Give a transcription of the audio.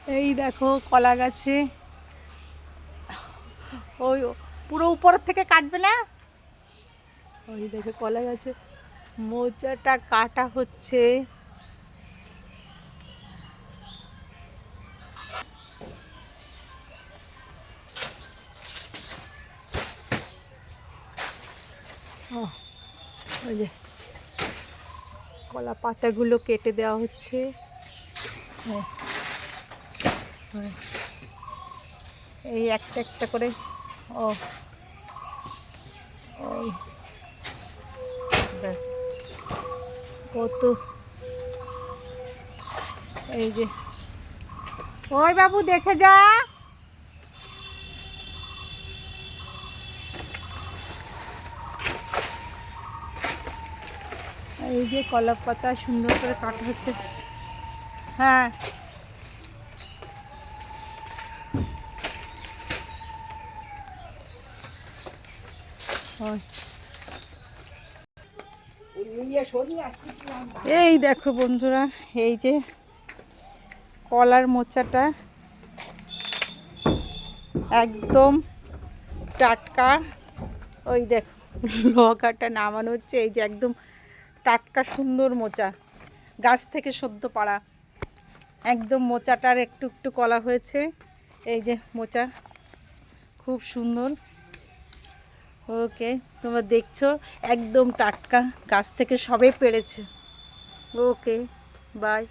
এই দেখো কলা গাছে ওই পুরো উপর থেকে কাটবে না। ওই দেখো কলা গাছে মোচাটা কাটা হচ্ছে। ওই যে কলা পাতাগুলো কেটে দেওয়া হচ্ছে। হ্যাঁ, এই একটা একটা করে। ও ওই ব্যাস কত। এই যে ওই বাবু দেখে যা। এই যে কলা পাতা সুন্দর করে কাটা হচ্ছে। হ্যাঁ এই দেখো বন্ধুরা, এই যে কলার মোচাটা একদম টাটকা। ওই দেখো লগাটা নামানো হচ্ছে। এই যে একদম টাটকা সুন্দর মোচা, গাছ থেকে সদ্য পাড়া একদম। মোচাটার একটু একটু কলা হয়েছে। এই যে মোচা খুব সুন্দর। ওকে, তোমরা দেখছো একদম টাটকা, গাছ থেকে সবে পেড়েছে। ওকে, বাই।